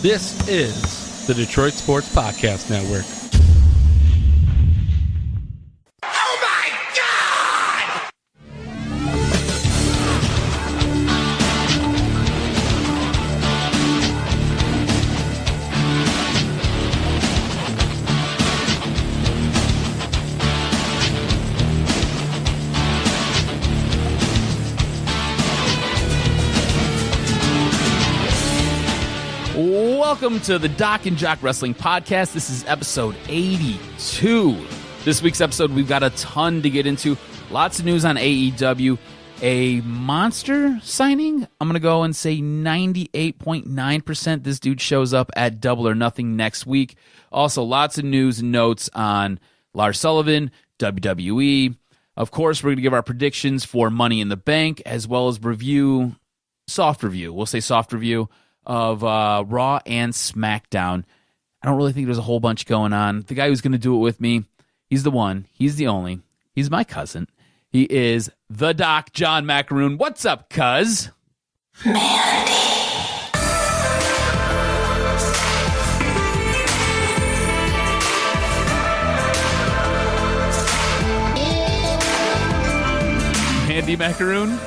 This is the Detroit Sports Podcast Network. Oh my God! Welcome to the DocNJock Wrestling Podcast. This is episode 82. This week's episode, we've got a ton to get into. Lots of news on AEW. A monster signing. I'm going to go and say 98.9% this dude shows up at Double or Nothing next week. Also, lots of news and notes on Lars Sullivan, WWE. Of course, we're going to give our predictions for Money in the Bank, as well as soft review. We'll say soft review of Raw and Smackdown. I don't really think there's a whole bunch going on. The guy who's going to do it with me, he's the one. He's the only. He's my cousin. He is the Doc, John Macaroon. What's up, cuz? Mandy. Mandy Macaroon?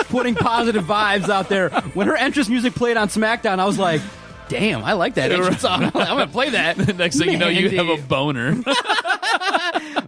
Putting positive vibes out there. When her entrance music played on SmackDown, I was like, damn, I like that entrance song. I'm going to play that. Next thing you know, you have a boner.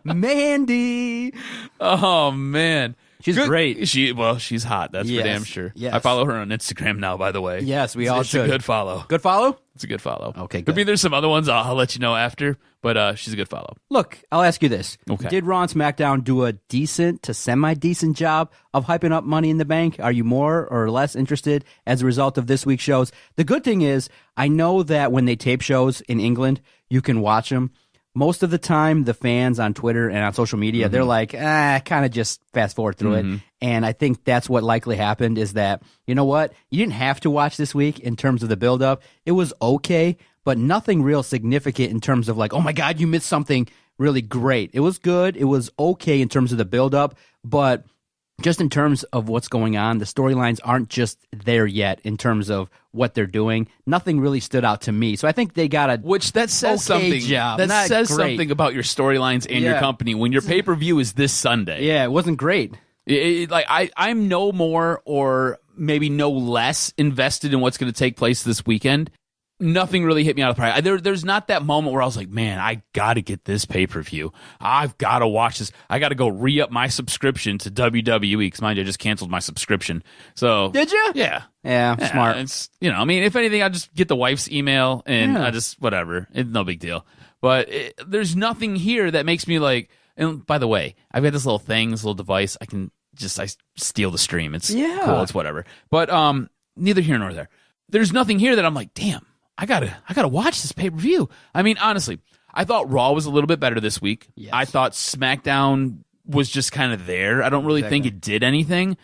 Mandy. Oh, man. She's great. She's hot. That's for damn sure. Yes. I follow her on Instagram now, by the way. Yes, we all It's should. a good follow. Good follow? It's a good follow. Okay, Could good. be there's some other ones. I'll let you know after, but she's a good follow. Look, I'll ask you this. Okay. Did Raw and SmackDown do a decent to semi-decent job of hyping up Money in the Bank? Are you more or less interested as a result of this week's shows? The good thing is, I know that when they tape shows in England, you can watch them. Most of the time, the fans on Twitter and on social media, they're like, kind of just fast forward through it. And I think that's what likely happened is that, you know what? You didn't have to watch this week in terms of the build-up. It was okay, but nothing real significant in terms of like, oh my God, you missed something really great. It was good. It was okay in terms of the build-up, but just in terms of what's going on, the storylines aren't just there yet in terms of what they're doing. Nothing really stood out to me. So I think they got a Which that says okay something. job. That Not says great. something about your storylines and your Yeah. company when your pay-per-view is this Sunday. Yeah, it wasn't great. I'm no more or maybe no less invested in what's going to take place this weekend. Nothing really hit me out of the park. There's not that moment where I was like, man, I got to get this pay-per-view. I've got to watch this. I got to go re-up my subscription to WWE because, mind you, I just canceled my subscription. So Did you? Yeah. Yeah, smart. It's, if anything, I just get the wife's email and I just, whatever. It's no big deal. But there's nothing here that makes me like, and by the way, I've got this little thing, this little device. I steal the stream. It's cool. It's whatever. But neither here nor there. There's nothing here that I'm like, damn, I gotta watch this pay-per-view. I mean, honestly, I thought Raw was a little bit better this week. Yes. I thought SmackDown was just kind of there. I don't really think it did anything.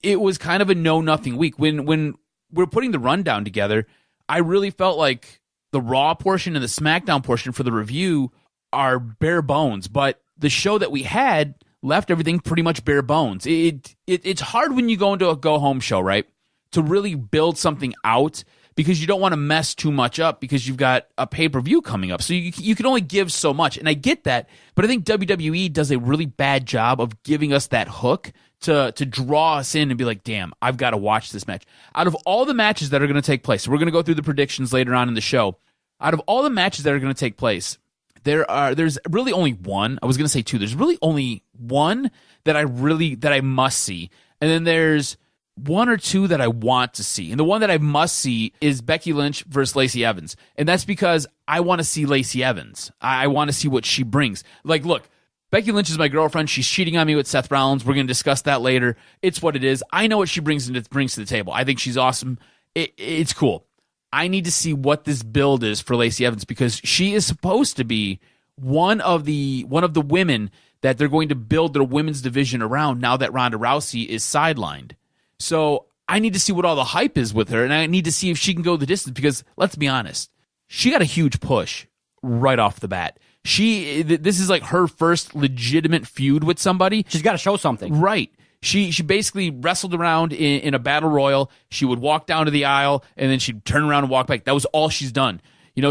It was kind of a no-nothing week. When we're putting the rundown together, I really felt like the Raw portion and the SmackDown portion for the review are bare bones, but the show that we had left everything pretty much bare bones. It's hard when you go into a go-home show, right, to really build something out because you don't want to mess too much up because you've got a pay-per-view coming up. So you can only give so much, and I get that, but I think WWE does a really bad job of giving us that hook to draw us in and be like, damn, I've got to watch this match. Out of all the matches that are going to take place, we're going to go through the predictions later on in the show. Out of all the matches that are going to take place, there's really only one. I was going to say two. There's really only one that I must see. And then there's one or two that I want to see. And the one that I must see is Becky Lynch versus Lacey Evans. And that's because I want to see Lacey Evans. I want to see what she brings. Like, look, Becky Lynch is my girlfriend. She's cheating on me with Seth Rollins. We're going to discuss that later. It's what it is. I know what she brings to the table. I think she's awesome. It's cool. I need to see what this build is for Lacey Evans because she is supposed to be one of the women that they're going to build their women's division around now that Ronda Rousey is sidelined. So I need to see what all the hype is with her, and I need to see if she can go the distance because, let's be honest, she got a huge push right off the bat. This is like her first legitimate feud with somebody. She's got to show something. Right. She basically wrestled around in a battle royal. She would walk down to the aisle, and then she'd turn around and walk back. That was all she's done.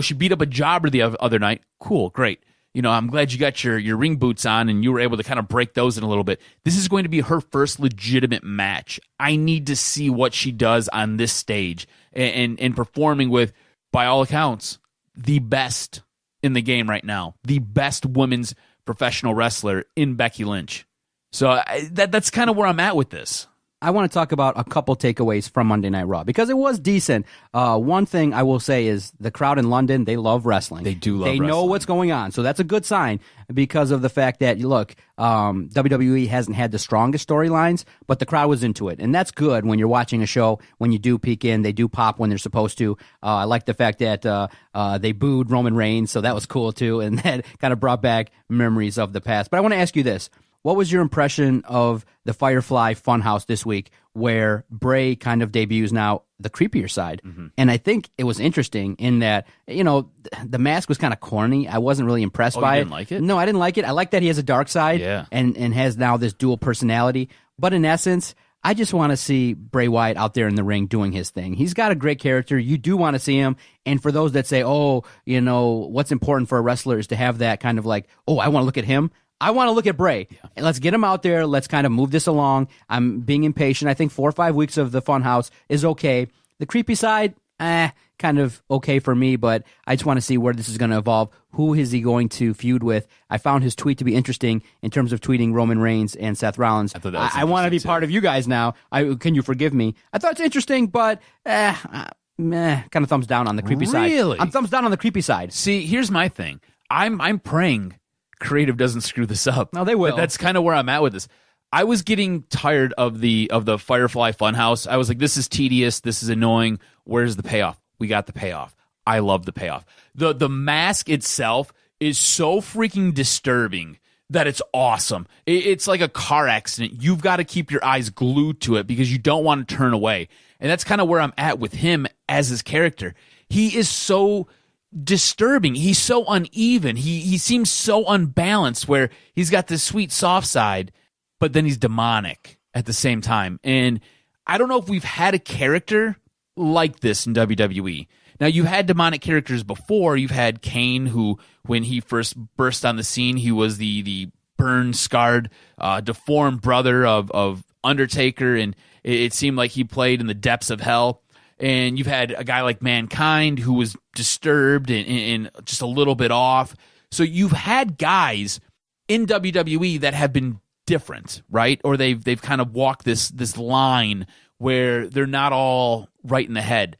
She beat up a jobber the other night. Cool, great. I'm glad you got your ring boots on and you were able to kind of break those in a little bit. This is going to be her first legitimate match. I need to see what she does on this stage and performing with, by all accounts, the best in the game right now. The best women's professional wrestler in Becky Lynch. So that's kind of where I'm at with this. I want to talk about a couple takeaways from Monday Night Raw because it was decent. One thing I will say is the crowd in London, they love wrestling. They do love wrestling. They know what's going on. So that's a good sign because of the fact that, look, WWE hasn't had the strongest storylines, but the crowd was into it. And that's good when you're watching a show. When you do peek in, they do pop when they're supposed to. I like the fact that they booed Roman Reigns, so that was cool too. And that kind of brought back memories of the past. But I want to ask you this. What was your impression of the FireFly Funhouse this week where Bray kind of debuts now the creepier side? Mm-hmm. And I think it was interesting in that, the mask was kind of corny. I wasn't really impressed by it. You didn't like it? No, I didn't like it. I like that he has a dark side and has now this dual personality. But in essence, I just want to see Bray Wyatt out there in the ring doing his thing. He's got a great character. You do want to see him. And for those that say, what's important for a wrestler is to have that kind of like, I want to look at him. I want to look at Bray. Yeah. Let's get him out there. Let's kind of move this along. I'm being impatient. I think 4 or 5 weeks of the Funhouse is okay. The creepy side, kind of okay for me, but I just want to see where this is going to evolve. Who is he going to feud with? I found his tweet to be interesting in terms of tweeting Roman Reigns and Seth Rollins. I want to be part of you guys now. Can you forgive me? I thought it's interesting, but kind of thumbs down on the creepy side. Really? I'm thumbs down on the creepy side. See, here's my thing. I'm praying creative doesn't screw this up. No, they will. But that's kind of where I'm at with this. I was getting tired of the FireFly Funhouse. I was like, this is tedious. This is annoying. Where's the payoff? We got the payoff. I love the payoff. The mask itself is so freaking disturbing that it's awesome. It's like a car accident. You've got to keep your eyes glued to it because you don't want to turn away. And that's kind of where I'm at with him as his character. He is so disturbing. He's so uneven. He seems so unbalanced where he's got this sweet soft side, but then he's demonic at the same time. And I don't know if we've had a character like this in WWE. Now, you've had demonic characters before. You've had Kane, who, when he first burst on the scene, he was the burned, scarred, deformed brother of Undertaker, and it seemed like he played in the depths of hell. And you've had a guy like Mankind who was disturbed and just a little bit off. So you've had guys in WWE that have been different, right? Or they've kind of walked this line where they're not all right in the head.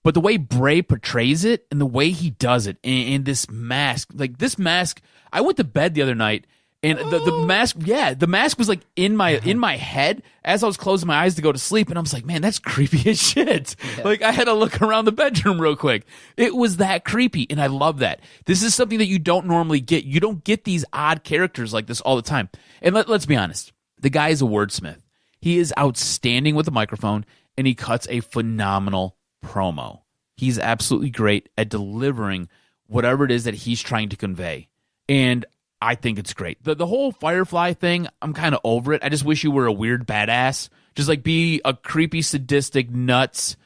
But the way Bray portrays it and the way he does it in this mask, I went to bed the other night and the mask was like in my head as I was closing my eyes to go to sleep, and I was like, man, that's creepy as shit. Yeah. Like, I had to look around the bedroom real quick. It was that creepy, and I love that. This is something that you don't normally get. You don't get these odd characters like this all the time. And let's be honest, the guy is a wordsmith. He is outstanding with a microphone, and he cuts a phenomenal promo. He's absolutely great at delivering whatever it is that he's trying to convey. And I think it's great. The whole FireFly thing, I'm kind of over it. I just wish you were a weird badass. Just like be a creepy, sadistic, nuts,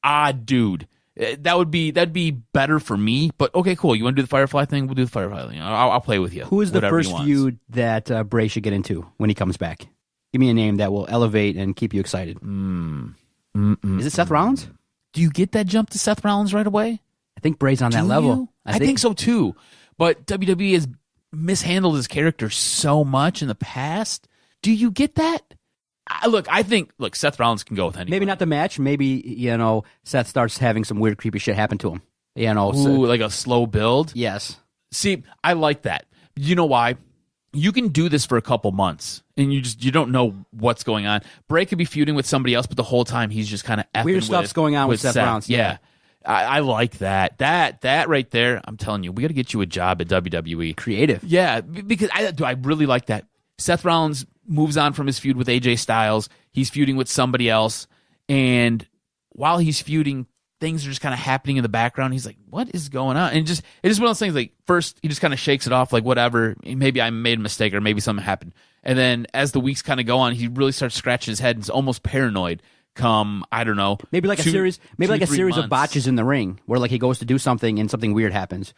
odd dude. That'd be better for me. But okay, cool. You want to do the FireFly thing? We'll do the FireFly thing. I'll play with you. Who is the first feud that Bray should get into when he comes back? Give me a name that will elevate and keep you excited. Is it Seth Rollins? Do you get that jump to Seth Rollins right away? I think Bray's on that level. I think so too. But WWE has mishandled his character so much in the past. Do you get that? I think Seth Rollins can go with anyone. Maybe not the match. Maybe, Seth starts having some weird, creepy shit happen to him. Like a slow build? Yes. See, I like that. You know why? You can do this for a couple months, and you don't know what's going on. Bray could be feuding with somebody else, but the whole time he's just kind of effing weird stuff's going on with Seth Rollins. Yeah. I like that. That right there, I'm telling you, we got to get you a job at WWE. Creative. Yeah, because I really like that. Seth Rollins moves on from his feud with AJ Styles. He's feuding with somebody else, and while he's feuding, things are just kind of happening in the background. He's like, what is going on? And it's just one of those things, like, first he just kind of shakes it off, like, whatever, maybe I made a mistake or maybe something happened. And then as the weeks kind of go on, he really starts scratching his head and is almost paranoid. Come, I don't know, maybe like a series months. of botches in the ring where like he goes to do something and something weird happens.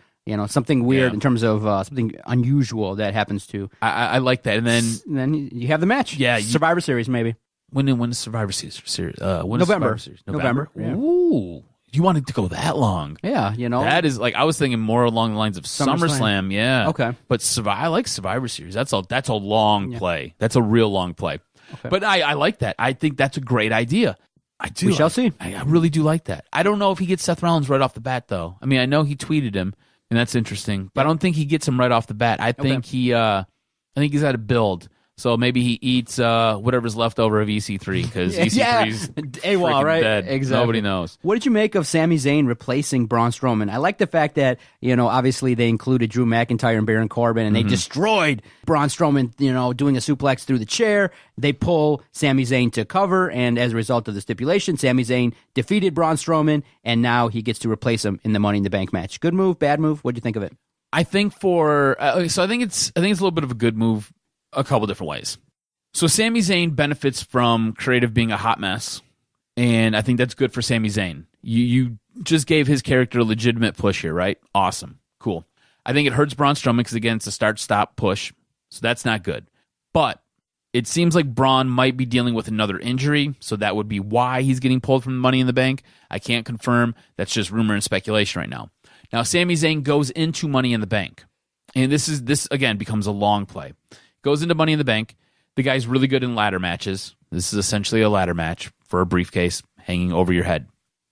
Something weird in terms of something unusual that happens to. I like that. And then you have the match. Yeah, Survivor Series maybe. When is Survivor Series? November. November. Yeah. Ooh, you wanted to go that long? Yeah, that is like I was thinking more along the lines of SummerSlam. Yeah, okay. But I like Survivor Series. That's a long play. That's a real long play. Okay. But I like that. I think that's a great idea. I do. We shall see. I really do like that. I don't know if he gets Seth Rollins right off the bat, though. I mean, I know he tweeted him, and that's interesting. But I don't think he gets him right off the bat. I think he's at a build. So maybe he eats whatever's left over of EC3 because EC3's AWOL, right? Dead. Exactly. Nobody knows. What did you make of Sami Zayn replacing Braun Strowman? I like the fact that, obviously they included Drew McIntyre and Baron Corbin, and they destroyed Braun Strowman, doing a suplex through the chair. They pull Sami Zayn to cover, and as a result of the stipulation, Sami Zayn defeated Braun Strowman, and now he gets to replace him in the Money in the Bank match. Good move, bad move? What do you think of it? I think I think it's a little bit of a good move. A couple different ways. So Sami Zayn benefits from creative being a hot mess, and I think that's good for Sami Zayn. You just gave his character a legitimate push here, right? Awesome. Cool. I think it hurts Braun Strowman because, again, it's a start-stop push, so that's not good. But it seems like Braun might be dealing with another injury, so that would be why he's getting pulled from the Money in the Bank. I can't confirm. That's just rumor and speculation right now. Now, Sami Zayn goes into Money in the Bank, and this again, becomes a long play. Goes into Money in the Bank. The guy's really good in ladder matches. This is essentially a ladder match for a briefcase hanging over your head.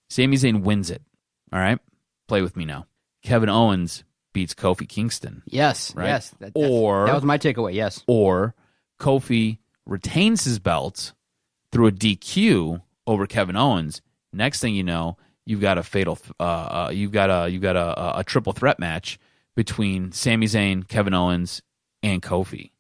Sami Zayn wins it. All right? Play with me now. Kevin Owens beats Kofi Kingston. Yes, right? Yes. That was my takeaway, yes. Or Kofi retains his belt through a DQ over Kevin Owens. Next thing you know, you've got a fatal you've got a triple threat match between Sami Zayn, Kevin Owens, and Kofi.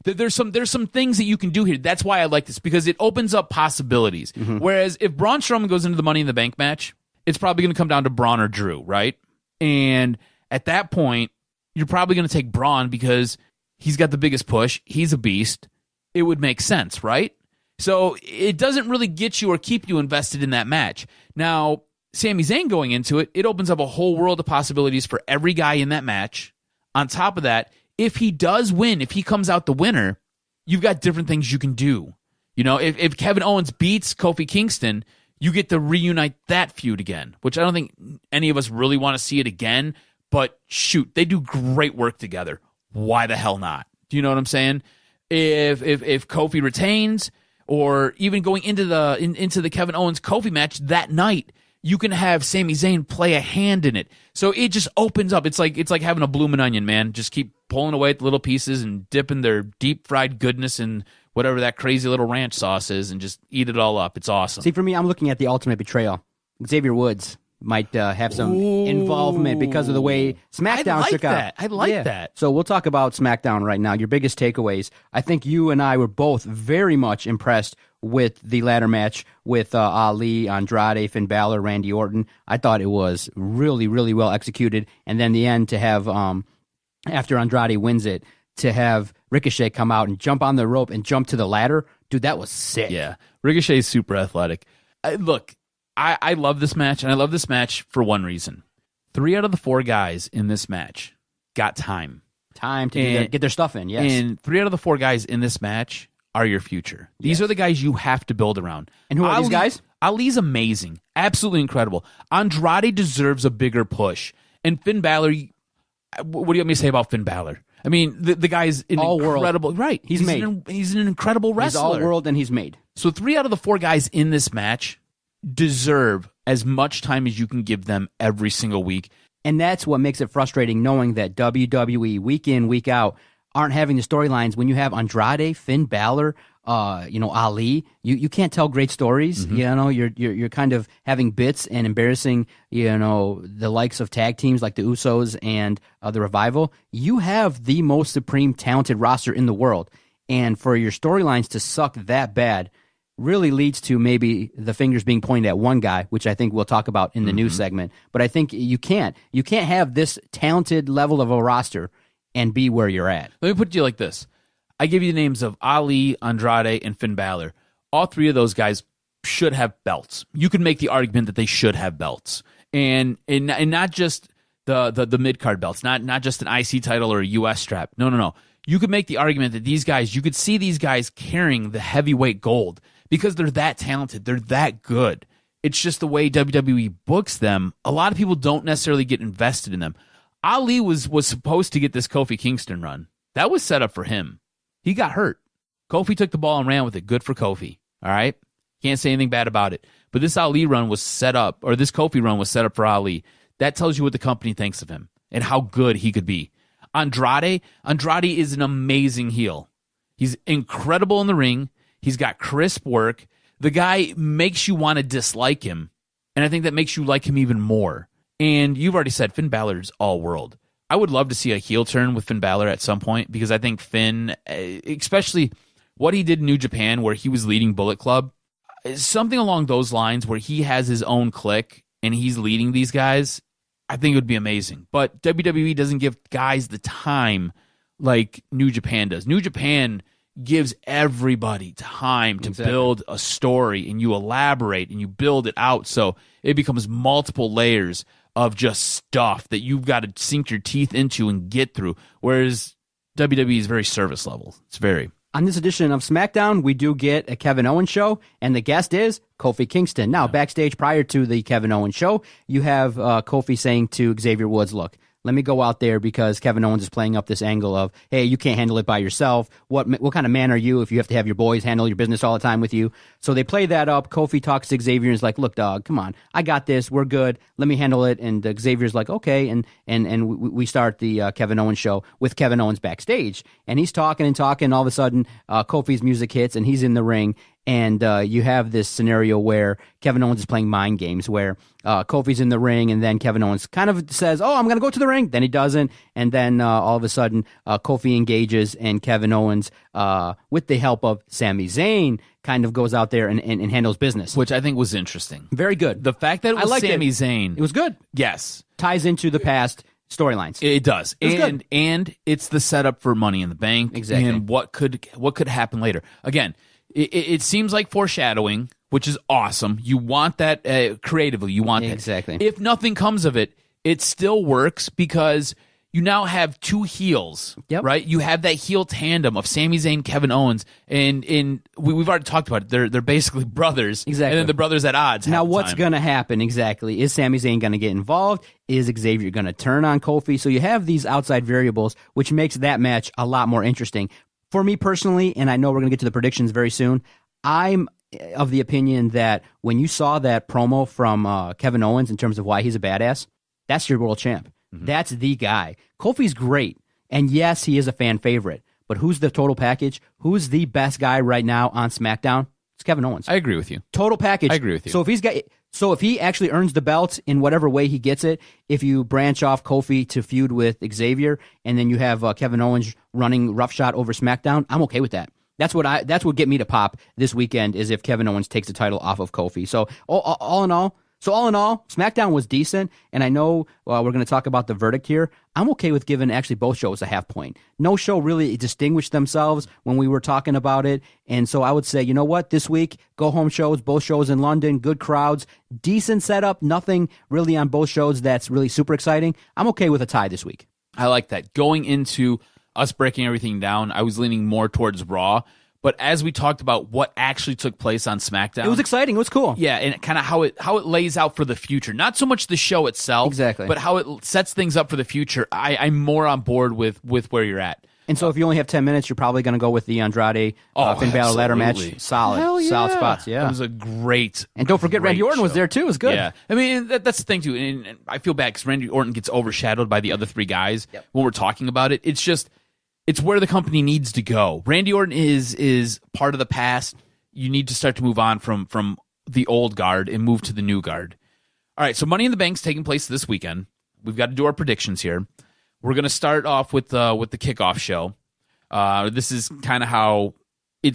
There's some things that you can do here. That's why I like this, because it opens up possibilities. Mm-hmm. Whereas if Braun Strowman goes into the Money in the Bank match, it's probably going to come down to Braun or Drew, right? And at that point, you're probably going to take Braun because he's got the biggest push. He's a beast. It would make sense, right? So it doesn't really get you or keep you invested in that match. Now, Sami Zayn going into it, it opens up a whole world of possibilities for every guy in that match. On top of that, if he does win, if he comes out the winner, you've got different things you can do. If Kevin Owens beats Kofi Kingston, you get to reunite that feud again, which I don't think any of us really want to see it again. But shoot, they do great work together. Why the hell not? Do you know what I'm saying? If Kofi retains, or even going into the Kevin Owens Kofi match that night, you can have Sami Zayn play a hand in it. So it just opens up. It's like having a bloomin' onion, man. Just keep pulling away at the little pieces and dipping their deep fried goodness in whatever that crazy little ranch sauce is and just eat it all up. It's awesome. See, for me, I'm looking at the ultimate betrayal. Xavier Woods might have some involvement because of the way SmackDown shook out. I like that. So we'll talk about SmackDown right now. Your biggest takeaways. I think you and I were both very much impressed with the ladder match with Ali, Andrade, Finn Balor, Randy Orton. I thought it was really, really well executed. And then the end to have, after Andrade wins it, to have Ricochet come out and jump on the rope and jump to the ladder. Dude, that was sick. Yeah. Ricochet's super athletic. Look, I love this match, and I love this match for one reason. 3 out of the 4 guys in this match got time. Time to get their stuff in, yes. And 3 out of the 4 guys in this match are your future. These are the guys you have to build around. And who are these guys? Ali's amazing. Absolutely incredible. Andrade deserves a bigger push. And Finn Balor, what do you want me to say about Finn Balor? I mean, the guy's an incredible... World. Right. He's made. He's an incredible wrestler. He's all world and he's made. So 3 out of the 4 guys in this match deserve as much time as you can give them every single week. And that's what makes it frustrating, knowing that WWE, week in, week out, aren't having the storylines. When you have Andrade, Finn Balor, Ali, you can't tell great stories. Mm-hmm. You're kind of having bits and embarrassing, the likes of tag teams like the Usos and the Revival. You have the most supreme talented roster in the world. And for your storylines to suck that bad, really leads to maybe the fingers being pointed at one guy, which I think we'll talk about in the news segment. But I think you can't have this talented level of a roster and be where you're at. Let me put it to you like this. I give you the names of Ali, Andrade, and Finn Balor. All three of those guys should have belts. You could make the argument that they should have belts. And not just the mid-card belts, not just an IC title or a US strap. No. You could make the argument that these guys, you could see these guys carrying the heavyweight gold because they're that talented. They're that good. It's just the way WWE books them. A lot of people don't necessarily get invested in them. Ali was supposed to get this Kofi Kingston run. That was set up for him. He got hurt. Kofi took the ball and ran with it. Good for Kofi. All right? Can't say anything bad about it. But this Ali run was set up, or this Kofi run was set up for Ali. That tells you what the company thinks of him and how good he could be. Andrade is an amazing heel. He's incredible in the ring. He's got crisp work. The guy makes you want to dislike him, and I think that makes you like him even more. And you've already said Finn Balor's all world. I would love to see a heel turn with Finn Balor at some point because I think Finn, especially what he did in New Japan where he was leading Bullet Club, something along those lines where he has his own clique and he's leading these guys, I think it would be amazing. But WWE doesn't give guys the time like New Japan does. New Japan gives everybody time to build a story, and you elaborate and you build it out so it becomes multiple layers of just stuff that you've got to sink your teeth into and get through, whereas WWE is very service level. It's very... On this edition of SmackDown, we do get a Kevin Owens show, and the guest is Kofi Kingston. Now, backstage prior to the Kevin Owens show, you have Kofi saying to Xavier Woods, look, let me go out there because Kevin Owens is playing up this angle of, hey, you can't handle it by yourself. What kind of man are you if you have to have your boys handle your business all the time with you? So they play that up. Kofi talks to Xavier and is like, look, dog, come on. I got this. We're good. Let me handle it. And Xavier's like, okay. And we start the Kevin Owens show with Kevin Owens backstage. And he's talking and talking. All of a sudden, Kofi's music hits and he's in the ring. And you have this scenario where Kevin Owens is playing mind games where Kofi's in the ring and then Kevin Owens kind of says, oh, I'm going to go to the ring. Then he doesn't. And then all of a sudden, Kofi engages and Kevin Owens, with the help of Sami Zayn, kind of goes out there and handles business. Which I think was interesting. Very good. The fact that it was Sami Zayn. It was good. Yes. Ties into the past storylines. It does. And it's the setup for Money in the Bank. Exactly. And what could happen later. Again, it seems like foreshadowing, which is awesome. You want that creatively. You want that. Exactly. Exactly. If nothing comes of it, it still works because you now have two heels, right? You have that heel tandem of Sami Zayn, Kevin Owens, and we've already talked about it. They're basically brothers. Exactly. And then the brothers at odds. Now, what's going to happen exactly? Is Sami Zayn going to get involved? Is Xavier going to turn on Kofi? So you have these outside variables, which makes that match a lot more interesting. For me personally, and I know we're going to get to the predictions very soon, I'm of the opinion that when you saw that promo from Kevin Owens in terms of why he's a badass, that's your world champ. Mm-hmm. That's the guy. Kofi's great, and yes, he is a fan favorite, but who's the total package? Who's the best guy right now on SmackDown? It's Kevin Owens. I agree with you. Total package. I agree with you. So if he actually earns the belt in whatever way he gets it, if you branch off Kofi to feud with Xavier, and then you have Kevin Owens running roughshod over SmackDown, I'm okay with that. That's what get me to pop this weekend is if Kevin Owens takes the title off of Kofi. So all in all, SmackDown was decent, and I know we're going to talk about the verdict here. I'm okay with giving actually both shows a half point. No show really distinguished themselves when we were talking about it, and so I would say, you know what, this week, go-home shows, both shows in London, good crowds, decent setup, nothing really on both shows that's really super exciting. I'm okay with a tie this week. I like that. Going into us breaking everything down, I was leaning more towards Raw. But as we talked about what actually took place on SmackDown, it was exciting. It was cool. Yeah, and kind of how it lays out for the future. Not so much the show itself, exactly, but how it sets things up for the future. I'm more on board with where you're at. And so if you only have 10 minutes, you're probably going to go with the Andrade Finn Balor ladder match. Solid spots. Yeah, that was a great. And don't forget Randy Orton was there too. It was good. Yeah, I mean that's the thing too. And I feel bad because Randy Orton gets overshadowed by the other three guys when we're talking about it. It's just. It's where the company needs to go. Randy Orton is part of the past. You need to start to move on from the old guard and move to the new guard. All right, so Money in the Bank's taking place this weekend. We've got to do our predictions here. We're going to start off with the kickoff show. This is kind of how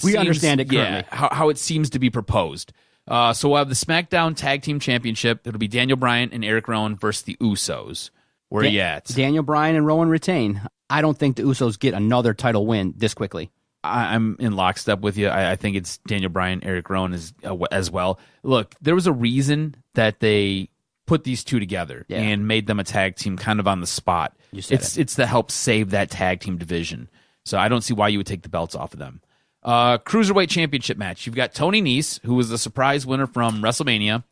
We understand it currently. Yeah, how it seems to be proposed. So we'll have the SmackDown Tag Team Championship. It'll be Daniel Bryan and Eric Rowan versus the Usos. Where are you at? Daniel Bryan and Rowan retain. I don't think the Usos get another title win this quickly. I'm in lockstep with you. I think it's Daniel Bryan, Eric Rowan as well. Look, there was a reason that they put these two together and made them a tag team kind of on the spot. It's to help save that tag team division. So I don't see why you would take the belts off of them. Cruiserweight Championship match. You've got Tony Nese, who was the surprise winner from WrestleMania,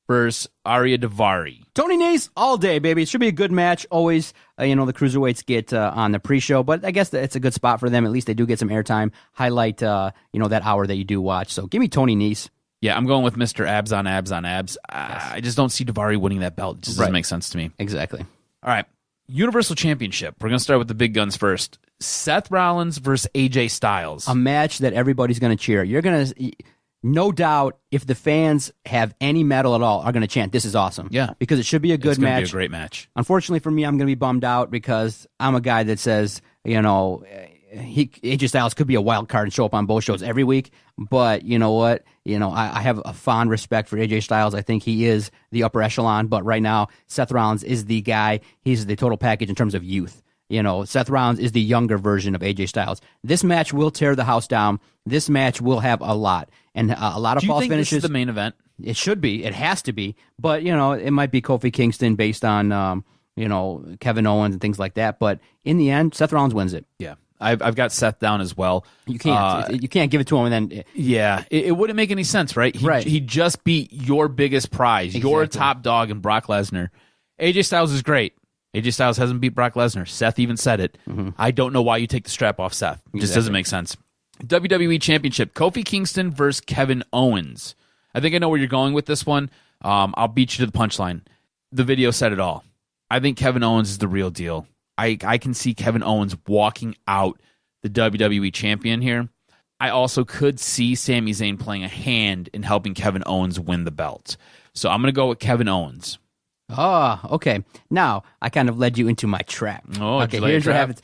versus Arya Daivari. Tony Nese all day, baby. It should be a good match. Always, the Cruiserweights get on the pre-show, but I guess it's a good spot for them. At least they do get some airtime. Highlight, that hour that you do watch. So give me Tony Nese. Yeah, I'm going with Mr. Abs on Abs on Abs. I just don't see Daivari winning that belt. It just doesn't make sense to me. Exactly. All right. Universal Championship. We're going to start with the big guns first. Seth Rollins versus AJ Styles. A match that everybody's going to cheer. You're going to, no doubt, if the fans have any metal at all, are going to chant, "This is awesome." Yeah. Because it should be a good match. It's going to be a great match. Unfortunately for me, I'm going to be bummed out because I'm a guy that says, AJ Styles could be a wild card and show up on both shows every week. But you know what? I have a fond respect for AJ Styles. I think he is the upper echelon. But right now, Seth Rollins is the guy. He's the total package in terms of youth. Seth Rollins is the younger version of AJ Styles. This match will tear the house down. This match will have a lot. And a lot of false finishes. Do you think this is the main event? It should be. It has to be. But, it might be Kofi Kingston based on, Kevin Owens and things like that. But in the end, Seth Rollins wins it. Yeah. I've got Seth down as well. You can't. You can't give it to him and then. Yeah, it wouldn't make any sense, right? He just beat your biggest prize, your top dog, in Brock Lesnar. AJ Styles is great. AJ Styles hasn't beat Brock Lesnar. Seth even said it. Mm-hmm. I don't know why you take the strap off Seth. It just doesn't make sense. WWE Championship: Kofi Kingston versus Kevin Owens. I think I know where you're going with this one. I'll beat you to the punchline. The video said it all. I think Kevin Owens is the real deal. I can see Kevin Owens walking out the WWE champion here. I also could see Sami Zayn playing a hand in helping Kevin Owens win the belt. So I'm going to go with Kevin Owens. Oh, okay. Now, I kind of led you into my trap. Oh, okay, here's what happens.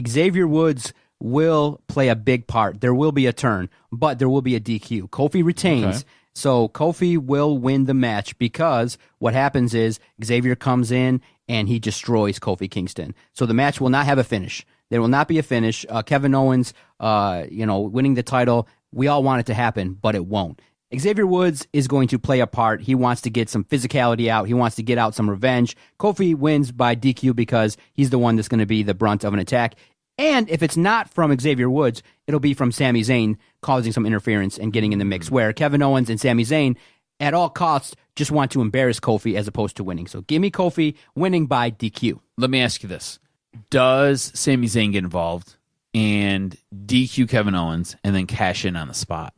Xavier Woods will play a big part. There will be a turn, but there will be a DQ. Kofi retains. Okay. So Kofi will win the match because what happens is Xavier comes in and he destroys Kofi Kingston. So the match will not have a finish. There will not be a finish. Kevin Owens, winning the title, we all want it to happen, but it won't. Xavier Woods is going to play a part. He wants to get some physicality out. He wants to get out some revenge. Kofi wins by DQ because he's the one that's going to be the brunt of an attack. And if it's not from Xavier Woods, it'll be from Sami Zayn causing some interference and getting in the mix, where Kevin Owens and Sami Zayn, at all costs, just want to embarrass Kofi as opposed to winning. So give me Kofi winning by DQ. Let me ask you this. Does Sami Zayn get involved and DQ Kevin Owens and then cash in on the spot?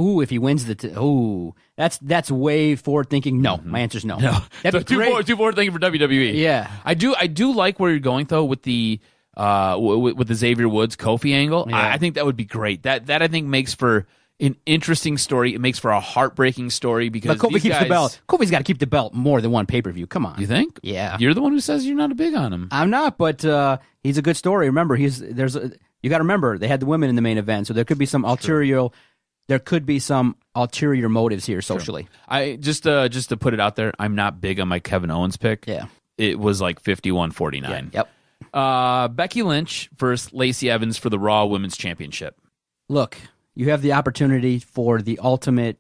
Ooh, if he wins that's way forward thinking. No, my answer is no. That'd be great. Too forward thinking for WWE. Yeah, I do like where you're going though with the Xavier Woods Kofi angle. Yeah. I think that would be great. That I think makes for an interesting story. It makes for a heartbreaking story because Kofi keeps the belt. Kofi's got to keep the belt more than one pay-per-view. Come on. You think? Yeah. You're the one who says you're not big on him. I'm not, but he's a good story. Remember, you got to remember they had the women in the main event, so there could be some ulterior. There could be some ulterior motives here socially. Sure. I just to put it out there, I'm not big on my Kevin Owens pick. Yeah. It was like 51-49. Yeah. Yep. Becky Lynch versus Lacey Evans for the Raw Women's Championship. Look, you have the opportunity for the ultimate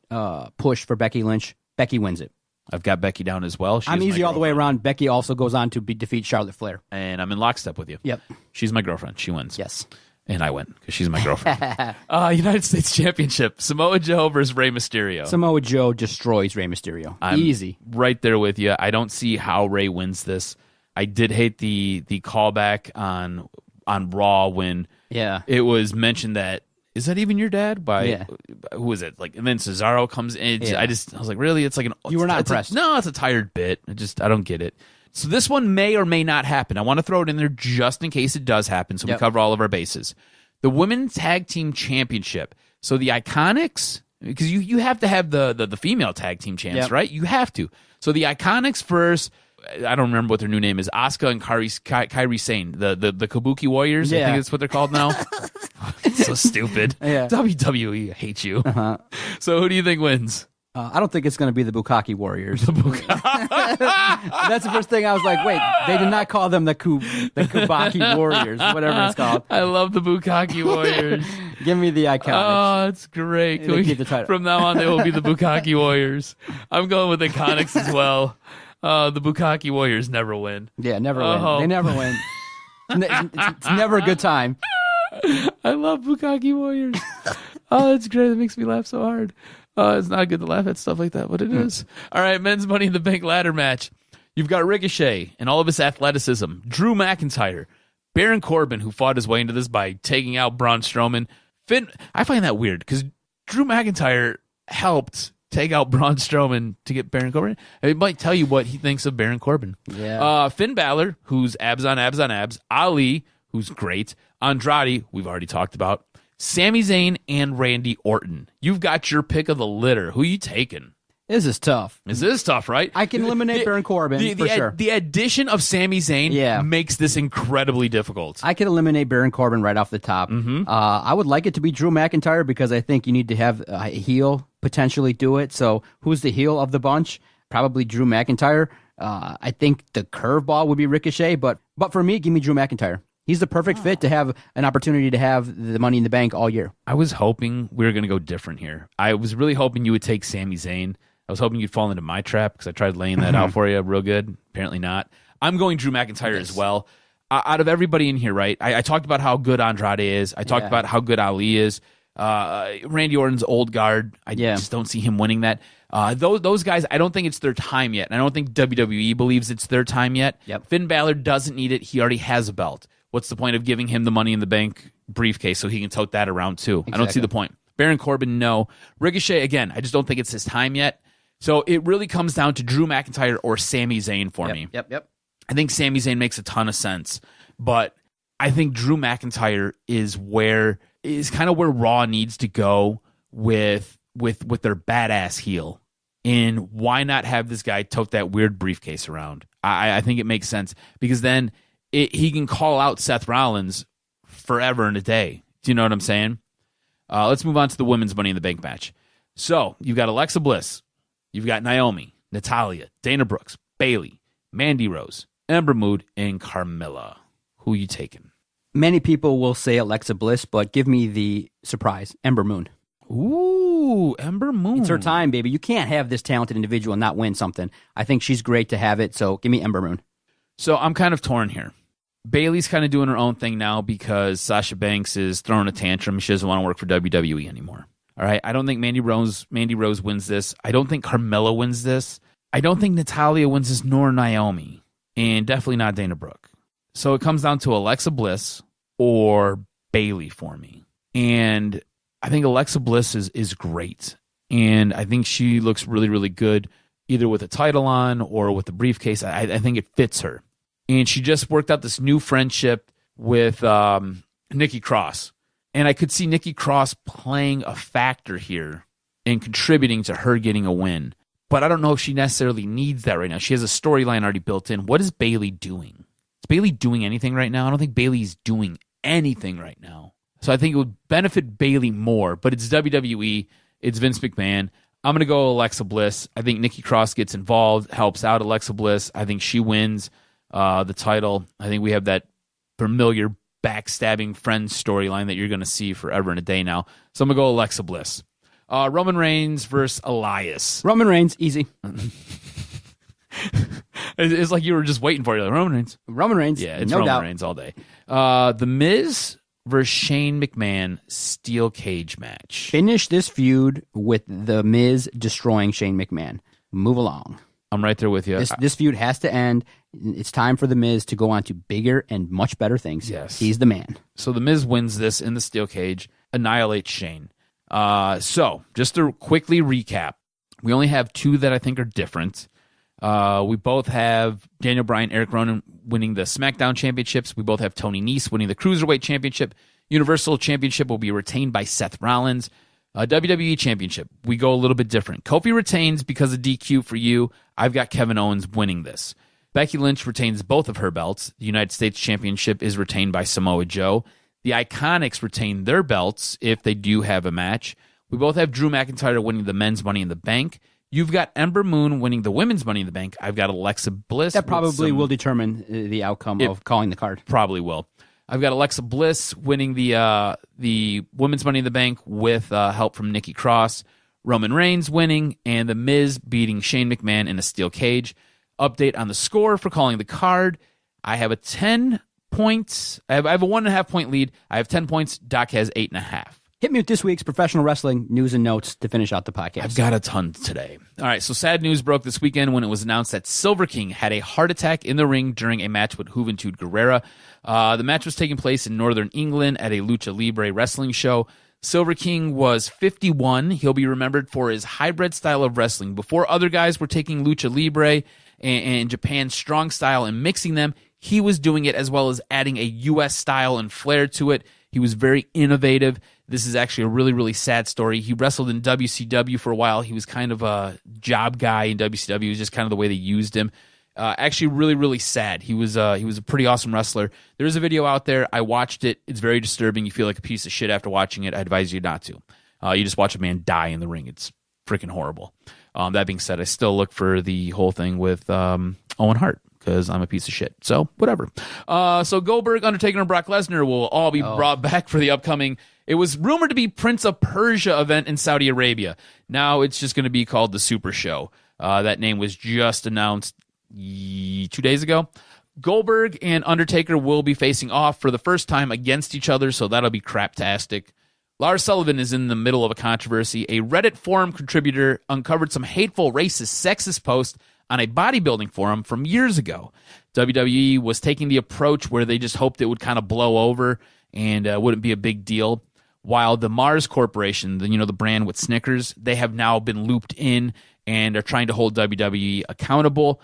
push for Becky Lynch. Becky wins it. I've got Becky down as well. I'm easy all the way around. Becky also goes on to defeat Charlotte Flair. And I'm in lockstep with you. Yep. She's my girlfriend. She wins. Yes. And I win because she's my girlfriend. United States Championship. Samoa Joe versus Rey Mysterio. Samoa Joe destroys Rey Mysterio. I'm easy. Right there with you. I don't see how Rey wins this. I did hate the callback on Raw when it was mentioned that, is that even your dad? Who was it? Like, and then Cesaro comes in. I was like, really? It's like you were not impressed. No, it's a tired bit. I don't get it. So this one may or may not happen. I want to throw it in there just in case it does happen, so we cover all of our bases. The Women's Tag Team Championship. So the Iconics, because you have to have the female tag team champs, right? You have to. So the Iconics versus, I don't remember what their new name is, Asuka and Kairi Sane, the Kabuki Warriors. I think that's what they're called now. So stupid. Yeah. WWE, I hate you. Uh-huh. So who do you think wins? I don't think it's going to be the Bukkake Warriors. That's the first thing I was like, wait, they did not call them the Kubaki Warriors, whatever it's called. I love the Bukkake Warriors. Give me the Iconics. Oh, it's great. They keep the title. From now on, they will be the Bukkake Warriors. I'm going with Iconics as well. The Bukkake Warriors never win. Yeah, never win. They never win. It's never a good time. I love Bukkake Warriors. Oh, that's great. That makes me laugh so hard. It's not good to laugh at stuff like that, but it is. All right, men's Money in the Bank ladder match. You've got Ricochet and all of his athleticism, Drew McIntyre, Baron Corbin, who fought his way into this by taking out Braun Strowman. Finn, I find that weird because Drew McIntyre helped take out Braun Strowman to get Baron Corbin. It might tell you what he thinks of Baron Corbin. Yeah. Finn Balor, who's abs on abs on abs. Ali, who's great. Andrade, we've already talked about. Sami Zayn and Randy Orton. You've got your pick of the litter. Who you taking? This is tough. This is tough, right? I can eliminate Baron Corbin for sure. The addition of Sami Zayn makes this incredibly difficult. I can eliminate Baron Corbin right off the top. Mm-hmm. I would like it to be Drew McIntyre because I think you need to have a heel potentially do it. So who's the heel of the bunch? Probably Drew McIntyre. I think the curveball would be Ricochet, but for me, give me Drew McIntyre. He's the perfect fit to have an opportunity to have the Money in the Bank all year. I was hoping we were going to go different here. I was really hoping you would take Sami Zayn. I was hoping you'd fall into my trap because I tried laying that out for you real good. Apparently not. I'm going Drew McIntyre as well. Out of everybody in here, right? I talked about how good Andrade is. I talked about how good Ali is. Randy Orton's old guard. I just don't see him winning that. Those guys, I don't think it's their time yet. And I don't think WWE believes it's their time yet. Yep. Finn Balor doesn't need it. He already has a belt. What's the point of giving him the Money in the Bank briefcase so he can tote that around too? Exactly. I don't see the point. Baron Corbin, no. Ricochet, again, I just don't think it's his time yet. So it really comes down to Drew McIntyre or Sami Zayn for me. Yep. I think Sami Zayn makes a ton of sense, but I think Drew McIntyre is kind of where Raw needs to go with their badass heel. And why not have this guy tote that weird briefcase around? I think it makes sense because then he can call out Seth Rollins forever and a day. Do you know what I'm saying? Let's move on to the women's Money in the Bank match. So you've got Alexa Bliss. You've got Naomi, Natalya, Dana Brooks, Bayley, Mandy Rose, Ember Moon, and Carmella. Who you taking? Many people will say Alexa Bliss, but give me the surprise, Ember Moon. Ooh, Ember Moon. It's her time, baby. You can't have this talented individual and not win something. I think she's great to have it, so give me Ember Moon. So I'm kind of torn here. Bayley's kind of doing her own thing now because Sasha Banks is throwing a tantrum. She doesn't want to work for WWE anymore. All right. I don't think Mandy Rose wins this. I don't think Carmella wins this. I don't think Natalya wins this, nor Naomi. And definitely not Dana Brooke. So it comes down to Alexa Bliss or Bayley for me. And I think Alexa Bliss is great. And I think she looks really, really good, either with a title on or with the briefcase. I think it fits her. And she just worked out this new friendship with Nikki Cross. And I could see Nikki Cross playing a factor here and contributing to her getting a win. But I don't know if she necessarily needs that right now. She has a storyline already built in. What is Bayley doing? Is Bayley doing anything right now? I don't think Bayley's doing anything right now. So I think it would benefit Bayley more. But it's WWE. It's Vince McMahon. I'm going to go Alexa Bliss. I think Nikki Cross gets involved, helps out Alexa Bliss. I think she wins the title. I think we have that familiar backstabbing friends storyline that you're going to see forever and a day now. So I'm going to go Alexa Bliss. Roman Reigns versus Elias. Roman Reigns, easy. It's like you were just waiting for it. Like, Roman Reigns. Roman Reigns. Yeah, it's no Roman doubt. Reigns all day. The Miz versus Shane McMahon steel cage match. Finish this feud with The Miz destroying Shane McMahon. Move along. I'm right there with you. This feud has to end. It's time for The Miz to go on to bigger and much better things. Yes. He's the man. So The Miz wins this in the steel cage, annihilates Shane. So just to quickly recap, we only have two that I think are different. We both have Daniel Bryan, Eric Rowan winning the SmackDown championships. We both have Tony Nese winning the Cruiserweight championship. Universal championship will be retained by Seth Rollins. WWE championship, we go a little bit different. Kofi retains because of DQ for you. I've got Kevin Owens winning this. Becky Lynch retains both of her belts. The United States championship is retained by Samoa Joe. The Iconics retain their belts if they do have a match. We both have Drew McIntyre winning the men's Money in the Bank. You've got Ember Moon winning the women's Money in the Bank. I've got Alexa Bliss. That probably will determine the outcome of calling the card. Probably will. I've got Alexa Bliss winning the women's Money in the Bank with help from Nikki Cross. Roman Reigns winning, and The Miz beating Shane McMahon in a steel cage. Update on the score for calling the card. I have a 10 points. I have a 1.5 point lead. I have 10 points. Doc has 8.5. Hit me with this week's professional wrestling news and notes to finish out the podcast. I've got a ton today. All right, so sad news broke this weekend when it was announced that Silver King had a heart attack in the ring during a match with Juventud Guerrera. The match was taking place in northern England at a Lucha Libre wrestling show. Silver King was 51. He'll be remembered for his hybrid style of wrestling. Before other guys were taking Lucha Libre and Japan's strong style and mixing them, he was doing it as well as adding a U.S. style and flair to it. He was very innovative. This is actually a really, really sad story. He wrestled in WCW for a while. He was kind of a job guy in WCW. It was just kind of the way they used him. Actually, really, really sad. He was a pretty awesome wrestler. There's a video out there. I watched it. It's very disturbing. You feel like a piece of shit after watching it. I advise you not to. You just watch a man die in the ring. It's freaking horrible. That being said, I still look for the whole thing with Owen Hart because I'm a piece of shit. So, whatever. So, Goldberg, Undertaker, and Brock Lesnar will all be brought back for the upcoming... It was rumored to be Prince of Persia event in Saudi Arabia. Now it's just going to be called the Super Show. That name was just announced 2 days ago. Goldberg and Undertaker will be facing off for the first time against each other, so that'll be craptastic. Lars Sullivan is in the middle of a controversy. A Reddit forum contributor uncovered some hateful, racist, sexist posts on a bodybuilding forum from years ago. WWE was taking the approach where they just hoped it would kind of blow over and wouldn't be a big deal. While the Mars Corporation, the brand with Snickers, they have now been looped in and are trying to hold WWE accountable.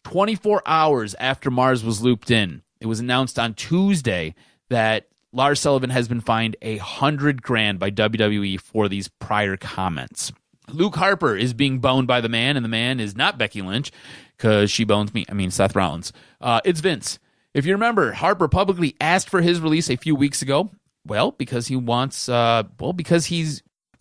24 hours after Mars was looped in, it was announced on Tuesday that Lars Sullivan has been fined $100,000 by WWE for these prior comments. Luke Harper is being boned by the man, and the man is not Becky Lynch because she bones me. I mean, Seth Rollins. It's Vince. If you remember, Harper publicly asked for his release a few weeks ago. Well, because he wants, if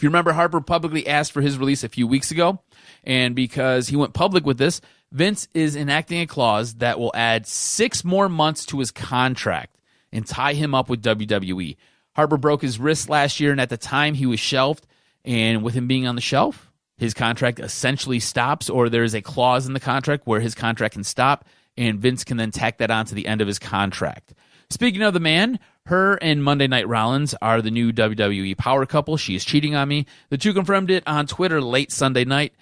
you remember, Harper publicly asked for his release a few weeks ago, and because he went public with this, Vince is enacting a clause that will add 6 more months to his contract and tie him up with WWE. Harper broke his wrist last year, and at the time he was shelved, and with him being on the shelf, his contract essentially stops, or there's a clause in the contract where his contract can stop, and Vince can then tack that on to the end of his contract. Speaking of the man, her and Monday Night Rollins are the new WWE power couple. She is cheating on me. The two confirmed it on Twitter late Sunday night.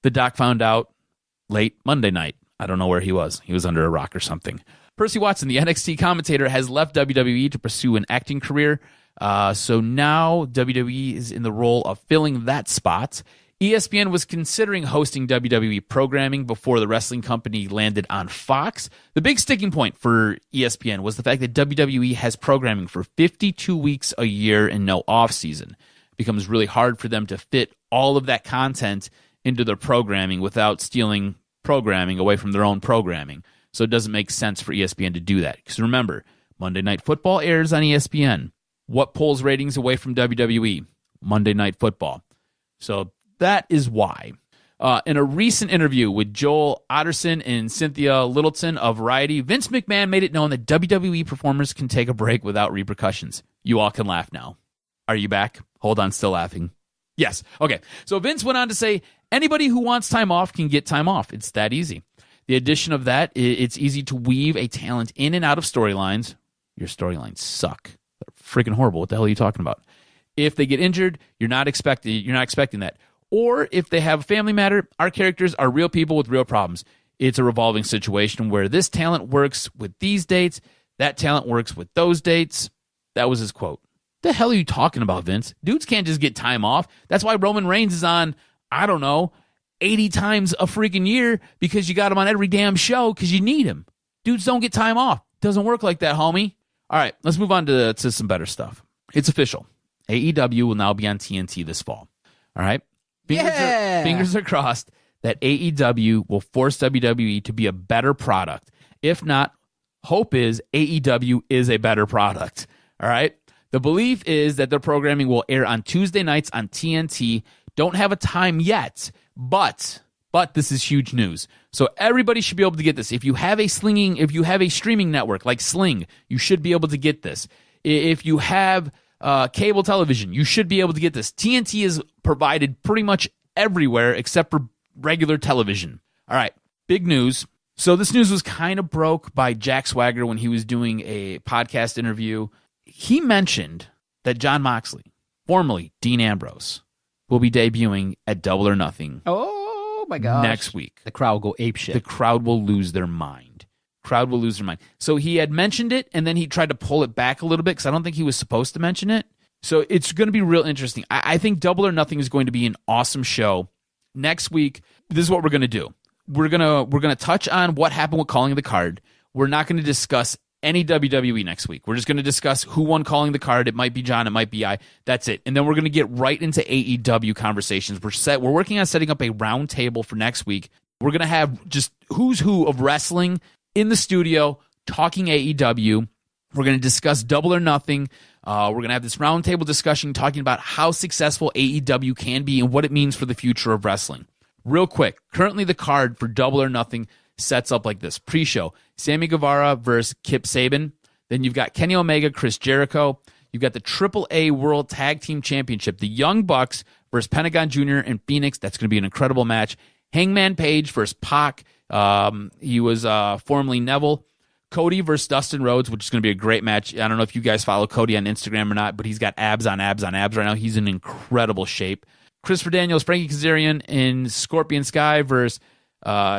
The Doc found out late Monday night. I don't know where he was. He was under a rock or something. Percy Watson, the NXT commentator, has left WWE to pursue an acting career. So now WWE is in the role of filling that spot. ESPN was considering hosting WWE programming before the wrestling company landed on Fox. The big sticking point for ESPN was the fact that WWE has programming for 52 weeks a year and no off-season. It becomes really hard for them to fit all of that content into their programming without stealing programming away from their own programming. So it doesn't make sense for ESPN to do that. Because remember, Monday Night Football airs on ESPN. What pulls ratings away from WWE? Monday Night Football. So that is why. In a recent interview with Joel Otterson and Cynthia Littleton of Variety, Vince McMahon made it known that WWE performers can take a break without repercussions. You all can laugh now. Are you back? Hold on, still laughing. Yes. Okay. So Vince went on to say, anybody who wants time off can get time off. It's that easy. The addition of that, it's easy to weave a talent in and out of storylines. Your storylines suck. They're freaking horrible. What the hell are you talking about? If they get injured, you're not expecting that. Or if they have a family matter, our characters are real people with real problems. It's a revolving situation where this talent works with these dates, that talent works with those dates. That was his quote. The hell are you talking about, Vince? Dudes can't just get time off. That's why Roman Reigns is on, 80 times a freaking year because you got him on every damn show because you need him. Dudes don't get time off. Doesn't work like that, homie. All right, let's move on to some better stuff. It's official. AEW will now be on TNT this fall. All right? Fingers are crossed that AEW will force WWE to be a better product. If not, hope is AEW is a better product. All right? The belief is that their programming will air on Tuesday nights on TNT. Don't have a time yet, but this is huge news. So everybody should be able to get this. If you have a streaming network like Sling, you should be able to get this. If you have cable television, you should be able to get this. TNT is provided pretty much everywhere except for regular television. All right, big news. So this news was kind of broke by Jack Swagger when he was doing a podcast interview. He mentioned that Jon Moxley, formerly Dean Ambrose, will be debuting at Double or Nothing. Oh my gosh. Next week. The crowd will apeshit. The crowd will lose their mind. So he had mentioned it, and then he tried to pull it back a little bit because I don't think he was supposed to mention it. So it's going to be real interesting. I think Double or Nothing is going to be an awesome show. Next week, this is what we're going to do. We're gonna touch on what happened with calling the card. We're not going to discuss any WWE next week. We're just going to discuss who won calling the card. It might be John, it might be I. That's it. And then we're going to get right into AEW conversations. We're working on setting up a round table for next week. We're going to have just who's who of wrestling in the studio talking AEW. We're going to discuss Double or Nothing. We're going to have this round table discussion talking about how successful AEW can be and what it means for the future of wrestling. Real quick, currently the card for Double or Nothing sets up like this. Pre-show, Sammy Guevara versus Kip Sabian. Then you've got Kenny Omega, Chris Jericho. You've got the AAA World Tag Team Championship, the Young Bucks versus Pentagon Jr. and Phoenix. That's going to be an incredible match. Hangman Page versus Pac. He was formerly Neville. Cody versus Dustin Rhodes, which is going to be a great match. I don't know if you guys follow Cody on Instagram or not, but he's got abs on abs on abs right now. He's in incredible shape. Christopher Daniels, Frankie Kazarian in Scorpion Sky versus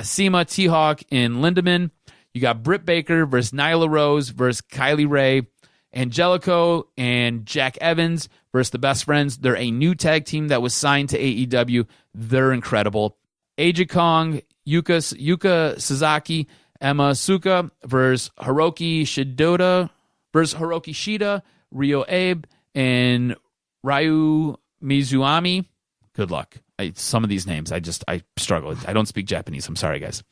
Sema T-Hawk in Lindemann. You got Britt Baker versus Nyla Rose versus Kylie Ray. Angelico and Jack Evans versus the Best Friends. They're a new tag team that was signed to AEW. They're incredible. Aja Kong, Yuka Sasaki, Emma Suka versus Hiroki Shida, Ryo Abe, and Ryu Mizunami. Good luck. Some of these names, I struggle. I don't speak Japanese. I'm sorry, guys.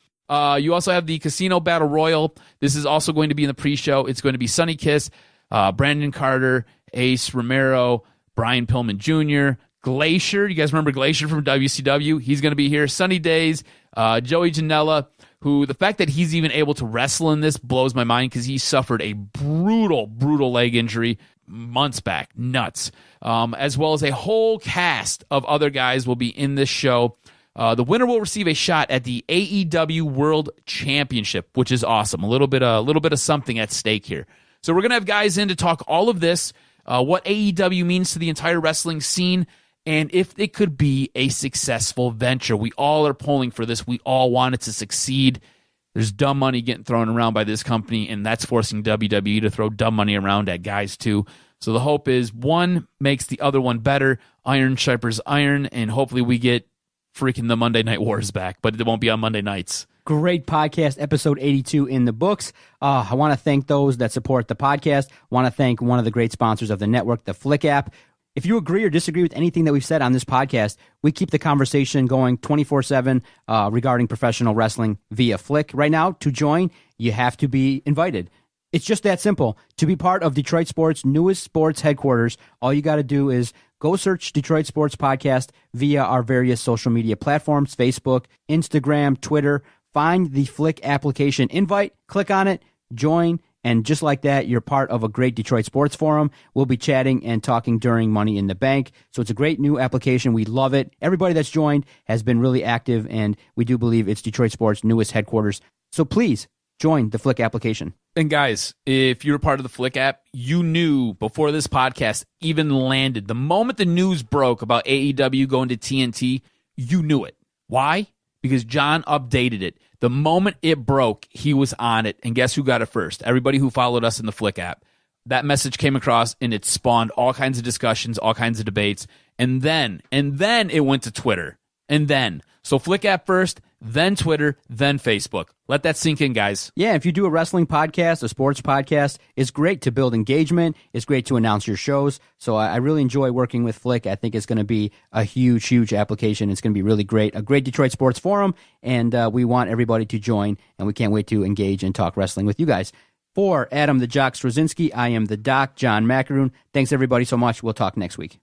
You also have the Casino Battle Royal. This is also going to be in the pre-show. It's going to be Sonny Kiss, Brandon Carter, Ace Romero, Brian Pillman Jr., Glacier. You guys remember Glacier from WCW? He's going to be here. Sunny Days, Joey Janela, who the fact that he's even able to wrestle in this blows my mind because he suffered a brutal leg injury months back. Nuts. As well as a whole cast of other guys will be in this show. The winner will receive a shot at the AEW World Championship, which is awesome. A little bit of something at stake here. So we're going to have guys in to talk all of this, what AEW means to the entire wrestling scene, and if it could be a successful venture. We all are pulling for this. We all want it to succeed. There's dumb money getting thrown around by this company, and that's forcing WWE to throw dumb money around at guys too. So the hope is one makes the other one better. Iron sharpens iron, and hopefully we get freaking the Monday Night Wars back, but it won't be on Monday nights. Great podcast, episode 82 in the books. I want to thank those that support the podcast. I want to thank one of the great sponsors of the network, the Flick app. If you agree or disagree with anything that we've said on this podcast, we keep the conversation going 24/7 regarding professional wrestling via Flick. Right now, to join, you have to be invited. It's just that simple. To be part of Detroit Sports' newest sports headquarters, all you got to do is go search Detroit Sports Podcast via our various social media platforms, Facebook, Instagram, Twitter. Find the Flick application invite, click on it, join, and just like that, you're part of a great Detroit sports forum. We'll be chatting and talking during Money in the Bank. So it's a great new application. We love it. Everybody that's joined has been really active, and we do believe it's Detroit sports' newest headquarters. So please join the Flick application. And guys, if you're a part of the Flick app, you knew before this podcast even landed, the moment the news broke about AEW going to TNT, you knew it. Why? Because John updated it. The moment it broke, he was on it. And guess who got it first? Everybody who followed us in the Flick app. That message came across, and it spawned all kinds of discussions, all kinds of debates. And then it went to Twitter. So Flick app first, then Twitter, then Facebook. Let that sink in, guys. Yeah, if you do a wrestling podcast, a sports podcast, it's great to build engagement. It's great to announce your shows. So I really enjoy working with Flick. I think it's going to be a huge application. It's going to be really great. A great Detroit sports forum, and we want everybody to join, and we can't wait to engage and talk wrestling with you guys. For Adam the Jock Straczynski, I am the Doc, John Macaroon. Thanks, everybody, so much. We'll talk next week.